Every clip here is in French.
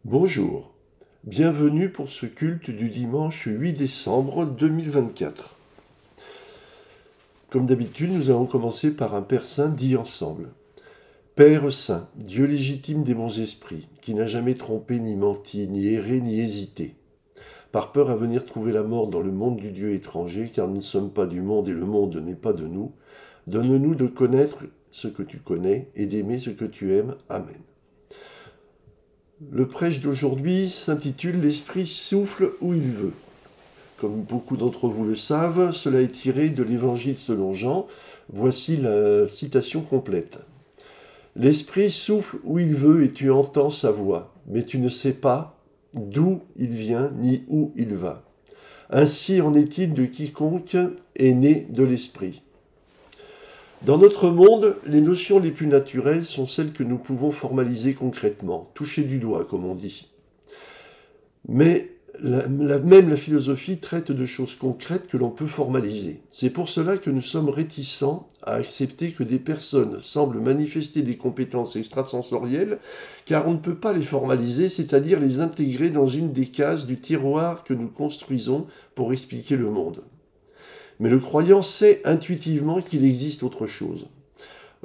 Bonjour, bienvenue pour ce culte du dimanche 8 décembre 2024. Comme d'habitude, nous allons commencer par un Père Saint dit ensemble. Père Saint, Dieu légitime des bons esprits, qui n'a jamais trompé, ni menti, ni erré, ni hésité. Par peur à venir trouver la mort dans le monde du Dieu étranger, car nous ne sommes pas du monde et le monde n'est pas de nous, donne-nous de connaître ce que tu connais et d'aimer ce que tu aimes. Amen. Le prêche d'aujourd'hui s'intitule « L'Esprit souffle où il veut ». Comme beaucoup d'entre vous le savent, cela est tiré de l'Évangile selon Jean. Voici la citation complète. « L'Esprit souffle où il veut et tu entends sa voix, mais tu ne sais pas d'où il vient ni où il va. Ainsi en est-il de quiconque est né de l'Esprit. » Dans notre monde, les notions les plus naturelles sont celles que nous pouvons formaliser concrètement, toucher du doigt, comme on dit. Mais même la philosophie traite de choses concrètes que l'on peut formaliser. C'est pour cela que nous sommes réticents à accepter que des personnes semblent manifester des compétences extrasensorielles, car on ne peut pas les formaliser, c'est-à-dire les intégrer dans une des cases du tiroir que nous construisons pour expliquer le monde. Mais le croyant sait intuitivement qu'il existe autre chose.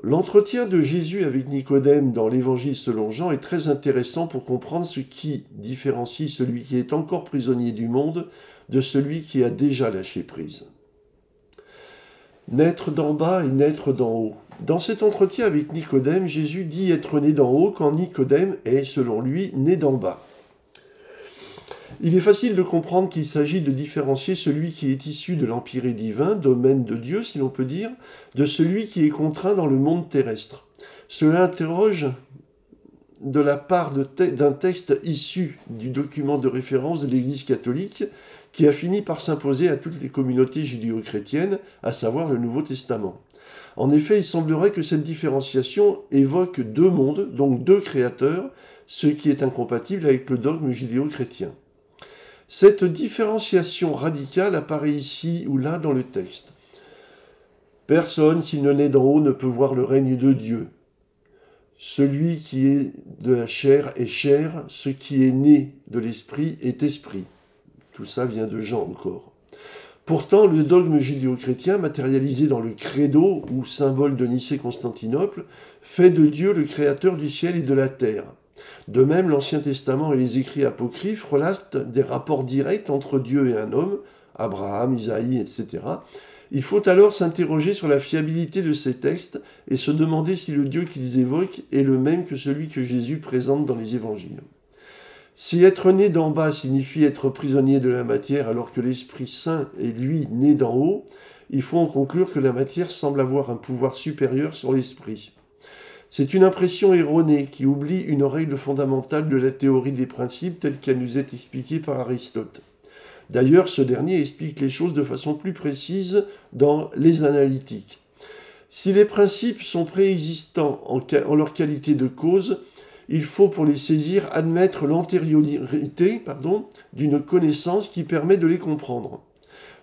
L'entretien de Jésus avec Nicodème dans l'Évangile selon Jean est très intéressant pour comprendre ce qui différencie celui qui est encore prisonnier du monde de celui qui a déjà lâché prise. Naître d'en bas et naître d'en haut. Dans cet entretien avec Nicodème, Jésus dit être né d'en haut quand Nicodème est, selon lui, né d'en bas. Il est facile de comprendre qu'il s'agit de différencier celui qui est issu de l'empyrée divin, domaine de Dieu si l'on peut dire, de celui qui est contraint dans le monde terrestre. Cela interroge de la part d'un texte issu du document de référence de l'Église catholique qui a fini par s'imposer à toutes les communautés judéo-chrétiennes, à savoir le Nouveau Testament. En effet, il semblerait que cette différenciation évoque deux mondes, donc deux créateurs, ce qui est incompatible avec le dogme judéo-chrétien. Cette différenciation radicale apparaît ici ou là dans le texte. Personne, s'il ne naît d'en haut, ne peut voir le règne de Dieu. Celui qui est de la chair est chair, ce qui est né de l'esprit est esprit. Tout ça vient de Jean encore. Pourtant, le dogme judéo-chrétien, matérialisé dans le credo ou symbole de Nicée-Constantinople, fait de Dieu le créateur du ciel et de la terre. De même, l'Ancien Testament et les écrits apocryphes relatent des rapports directs entre Dieu et un homme, Abraham, Isaïe, etc. Il faut alors s'interroger sur la fiabilité de ces textes et se demander si le Dieu qu'ils évoquent est le même que celui que Jésus présente dans les évangiles. Si être né d'en bas signifie être prisonnier de la matière alors que l'Esprit Saint est lui né d'en haut, il faut en conclure que la matière semble avoir un pouvoir supérieur sur l'Esprit. C'est une impression erronée qui oublie une règle fondamentale de la théorie des principes telle qu'elle nous est expliquée par Aristote. D'ailleurs, ce dernier explique les choses de façon plus précise dans les Analytiques. Si les principes sont préexistants en leur qualité de cause, il faut pour les saisir admettre l'antériorité d'une connaissance qui permet de les comprendre.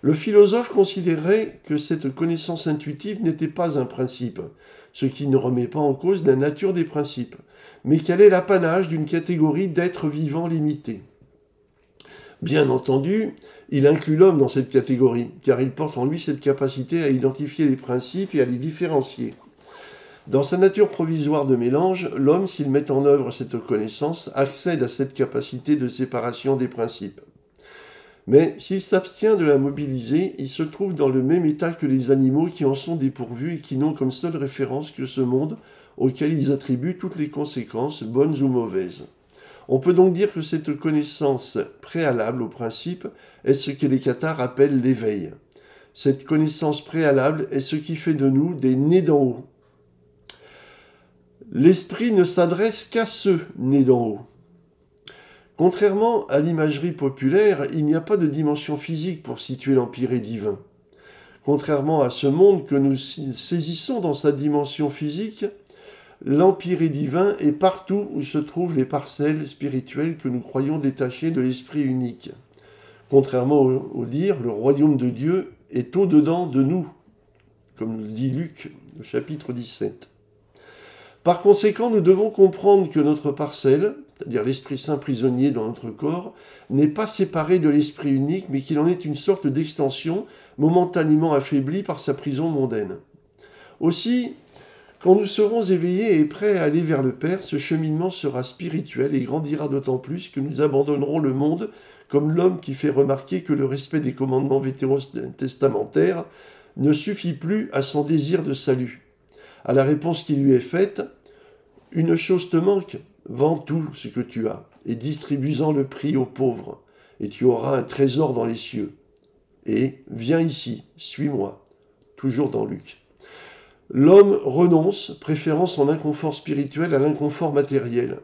Le philosophe considérait que cette connaissance intuitive n'était pas un principe, ce qui ne remet pas en cause la nature des principes, mais qu'elle est l'apanage d'une catégorie d'êtres vivants limités. Bien entendu, il inclut l'homme dans cette catégorie, car il porte en lui cette capacité à identifier les principes et à les différencier. Dans sa nature provisoire de mélange, l'homme, s'il met en œuvre cette connaissance, accède à cette capacité de séparation des principes. Mais s'il s'abstient de la mobiliser, il se trouve dans le même état que les animaux qui en sont dépourvus et qui n'ont comme seule référence que ce monde auquel ils attribuent toutes les conséquences, bonnes ou mauvaises. On peut donc dire que cette connaissance préalable au principe est ce que les cathares appellent l'éveil. Cette connaissance préalable est ce qui fait de nous des nés d'en haut. L'esprit ne s'adresse qu'à ceux nés d'en haut. Contrairement à l'imagerie populaire, il n'y a pas de dimension physique pour situer l'empyrée divin. Contrairement à ce monde que nous saisissons dans sa dimension physique, l'empyrée divin est partout où se trouvent les parcelles spirituelles que nous croyons détachées de l'esprit unique. Contrairement au dire, le royaume de Dieu est au-dedans de nous, comme le dit Luc, au chapitre 17. Par conséquent, nous devons comprendre que notre parcelle, c'est-à-dire l'Esprit Saint prisonnier dans notre corps, n'est pas séparé de l'Esprit unique, mais qu'il en est une sorte d'extension momentanément affaiblie par sa prison mondaine. Aussi, quand nous serons éveillés et prêts à aller vers le Père, ce cheminement sera spirituel et grandira d'autant plus que nous abandonnerons le monde comme l'homme qui fait remarquer que le respect des commandements vétérotestamentaires ne suffit plus à son désir de salut. À la réponse qui lui est faite, « Une chose te manque, vends tout ce que tu as, et distribue-en le prix aux pauvres, et tu auras un trésor dans les cieux. Et viens ici, suis-moi. » Toujours dans Luc. L'homme renonce, préférant son inconfort spirituel à l'inconfort matériel.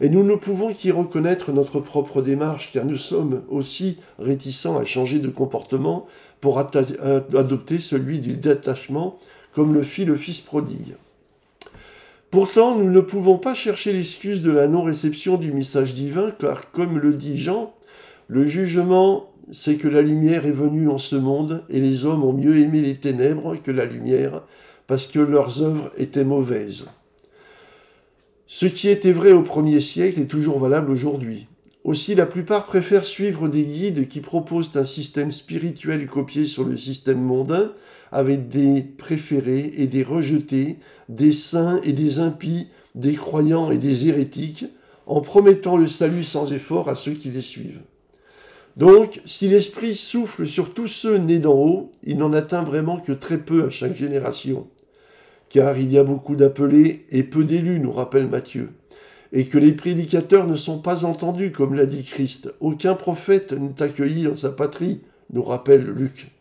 Et nous ne pouvons qu'y reconnaître notre propre démarche, car nous sommes aussi réticents à changer de comportement pour adopter celui du détachement, comme le fit le fils prodigue. Pourtant, nous ne pouvons pas chercher l'excuse de la non-réception du message divin, car comme le dit Jean, le jugement, c'est que la lumière est venue en ce monde, et les hommes ont mieux aimé les ténèbres que la lumière, parce que leurs œuvres étaient mauvaises. Ce qui était vrai au 1er siècle est toujours valable aujourd'hui. Aussi, la plupart préfèrent suivre des guides qui proposent un système spirituel copié sur le système mondain, avec des préférés et des rejetés, des saints et des impies, des croyants et des hérétiques, en promettant le salut sans effort à ceux qui les suivent. Donc, si l'Esprit souffle sur tous ceux nés d'en haut, il n'en atteint vraiment que très peu à chaque génération. Car il y a beaucoup d'appelés et peu d'élus, nous rappelle Matthieu, et que les prédicateurs ne sont pas entendus, comme l'a dit Christ. Aucun prophète n'est accueilli dans sa patrie, nous rappelle Luc.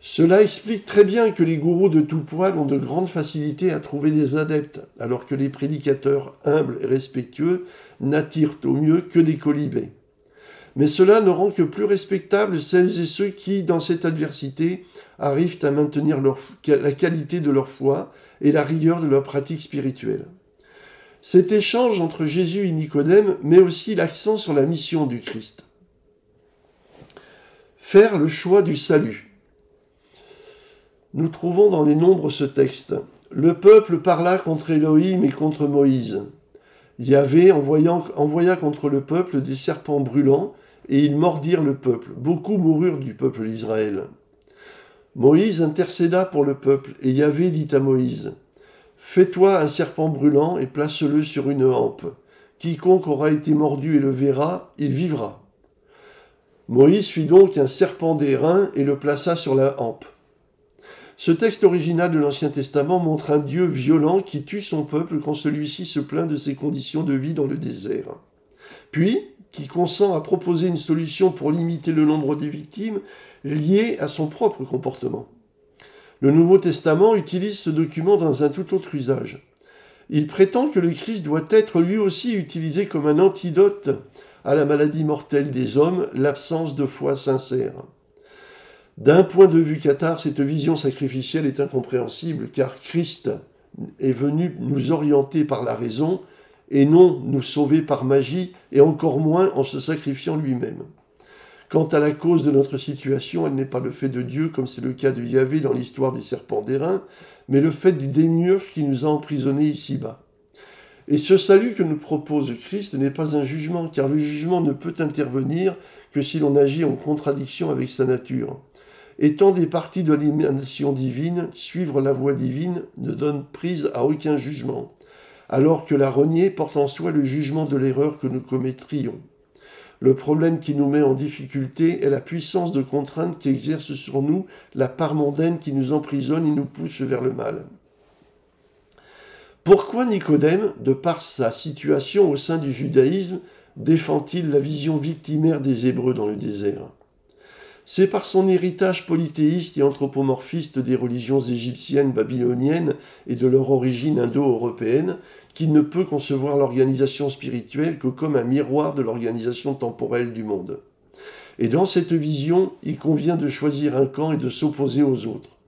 Cela explique très bien que les gourous de tout poil ont de grandes facilités à trouver des adeptes, alors que les prédicateurs humbles et respectueux n'attirent au mieux que des colibés. Mais cela ne rend que plus respectables celles et ceux qui, dans cette adversité, arrivent à maintenir la qualité de leur foi et la rigueur de leur pratique spirituelle. Cet échange entre Jésus et Nicodème met aussi l'accent sur la mission du Christ. Faire le choix du salut. Nous trouvons dans les Nombres ce texte. Le peuple parla contre Élohim et contre Moïse. Yahvé envoya contre le peuple des serpents brûlants, et ils mordirent le peuple. Beaucoup moururent du peuple d'Israël. Moïse intercéda pour le peuple, et Yahvé dit à Moïse, « Fais-toi un serpent brûlant et place-le sur une hampe. Quiconque aura été mordu et le verra, il vivra. » Moïse fit donc un serpent d'airain et le plaça sur la hampe. Ce texte original de l'Ancien Testament montre un Dieu violent qui tue son peuple quand celui-ci se plaint de ses conditions de vie dans le désert. Puis, qui consent à proposer une solution pour limiter le nombre des victimes liées à son propre comportement. Le Nouveau Testament utilise ce document dans un tout autre usage. Il prétend que le Christ doit être lui aussi utilisé comme un antidote à la maladie mortelle des hommes, l'absence de foi sincère. D'un point de vue cathare, cette vision sacrificielle est incompréhensible, car Christ est venu nous orienter par la raison, et non nous sauver par magie, et encore moins en se sacrifiant lui-même. Quant à la cause de notre situation, elle n'est pas le fait de Dieu, comme c'est le cas de Yahvé dans l'histoire des serpents d'airain, mais le fait du démiurge qui nous a emprisonnés ici-bas. Et ce salut que nous propose Christ n'est pas un jugement, car le jugement ne peut intervenir que si l'on agit en contradiction avec sa nature. Étant des parties de l'émanation divine, suivre la voie divine ne donne prise à aucun jugement, alors que la renier porte en soi le jugement de l'erreur que nous commettrions. Le problème qui nous met en difficulté est la puissance de contrainte qui exerce sur nous la part mondaine qui nous emprisonne et nous pousse vers le mal. Pourquoi Nicodème, de par sa situation au sein du judaïsme, défend-il la vision victimaire des Hébreux dans le désert ? C'est par son héritage polythéiste et anthropomorphiste des religions égyptiennes, babyloniennes et de leur origine indo-européenne qu'il ne peut concevoir l'organisation spirituelle que comme un miroir de l'organisation temporelle du monde. Et dans cette vision, il convient de choisir un camp et de s'opposer aux autres.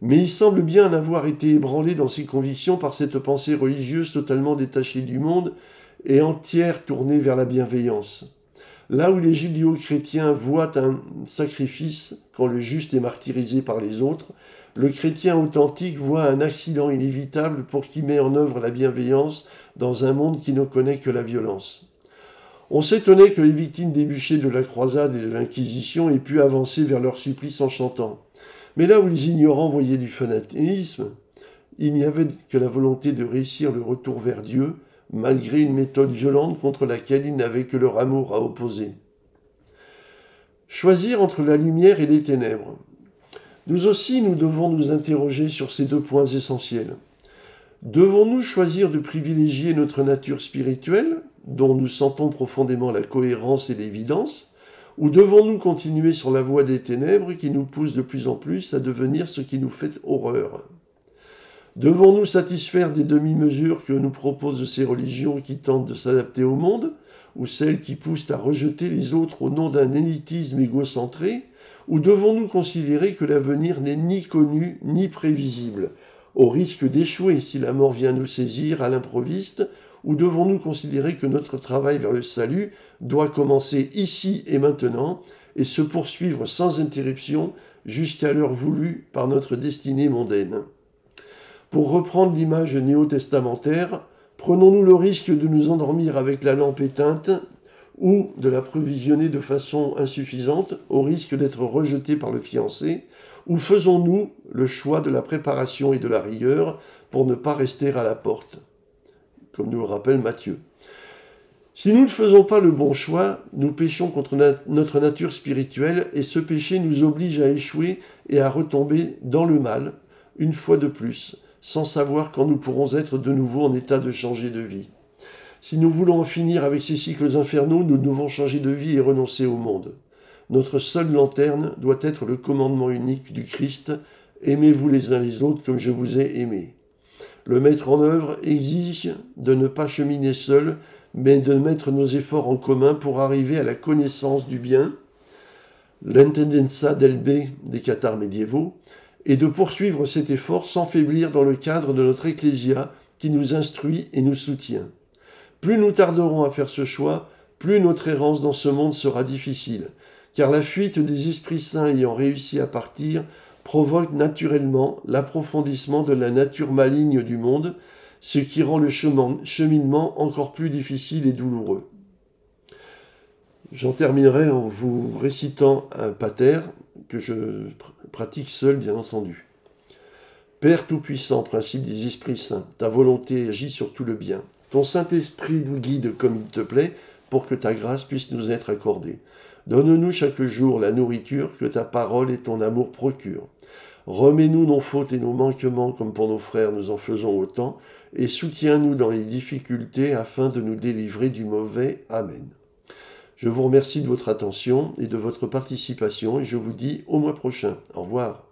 Mais il semble bien en avoir été ébranlé dans ses convictions par cette pensée religieuse totalement détachée du monde et entière tournée vers la bienveillance. Là où les judéo-chrétiens voient un sacrifice quand le juste est martyrisé par les autres, le chrétien authentique voit un accident inévitable pour qui met en œuvre la bienveillance dans un monde qui ne connaît que la violence. On s'étonnait que les victimes des bûchers de la croisade et de l'Inquisition aient pu avancer vers leur supplice en chantant. Mais là où les ignorants voyaient du fanatisme, il n'y avait que la volonté de réussir le retour vers Dieu, malgré une méthode violente contre laquelle ils n'avaient que leur amour à opposer. Choisir entre la lumière et les ténèbres. Nous aussi, nous devons nous interroger sur ces deux points essentiels. Devons-nous choisir de privilégier notre nature spirituelle, dont nous sentons profondément la cohérence et l'évidence, ou devons-nous continuer sur la voie des ténèbres qui nous pousse de plus en plus à devenir ce qui nous fait horreur? Devons-nous satisfaire des demi-mesures que nous proposent ces religions qui tentent de s'adapter au monde, ou celles qui poussent à rejeter les autres au nom d'un élitisme égocentré, ou devons-nous considérer que l'avenir n'est ni connu ni prévisible, au risque d'échouer si la mort vient nous saisir à l'improviste, ou devons-nous considérer que notre travail vers le salut doit commencer ici et maintenant et se poursuivre sans interruption jusqu'à l'heure voulue par notre destinée mondaine? Pour reprendre l'image néo-testamentaire, prenons-nous le risque de nous endormir avec la lampe éteinte ou de l'approvisionner de façon insuffisante au risque d'être rejeté par le fiancé, ou faisons-nous le choix de la préparation et de la rigueur pour ne pas rester à la porte, comme nous le rappelle Matthieu. Si nous ne faisons pas le bon choix, nous péchons contre notre nature spirituelle et ce péché nous oblige à échouer et à retomber dans le mal, une fois de plus, sans savoir quand nous pourrons être de nouveau en état de changer de vie. Si nous voulons en finir avec ces cycles infernaux, nous devons changer de vie et renoncer au monde. Notre seule lanterne doit être le commandement unique du Christ « Aimez-vous les uns les autres comme je vous ai aimés ». Le mettre en œuvre exige de ne pas cheminer seul, mais de mettre nos efforts en commun pour arriver à la connaissance du bien, l'intendenza del be des cathares médiévaux, et de poursuivre cet effort sans faiblir dans le cadre de notre ecclésia qui nous instruit et nous soutient. Plus nous tarderons à faire ce choix, plus notre errance dans ce monde sera difficile, car la fuite des esprits saints ayant réussi à partir provoque naturellement l'approfondissement de la nature maligne du monde, ce qui rend le cheminement encore plus difficile et douloureux. J'en terminerai en vous récitant un pater que je pratique seul, bien entendu. Père Tout-Puissant, principe des esprits saints, ta volonté agit sur tout le bien. Ton Saint-Esprit nous guide comme il te plaît pour que ta grâce puisse nous être accordée. Donne-nous chaque jour la nourriture que ta parole et ton amour procurent. Remets-nous nos fautes et nos manquements comme pour nos frères nous en faisons autant, et soutiens-nous dans les difficultés afin de nous délivrer du mauvais. Amen. Je vous remercie de votre attention et de votre participation et je vous dis au mois prochain. Au revoir.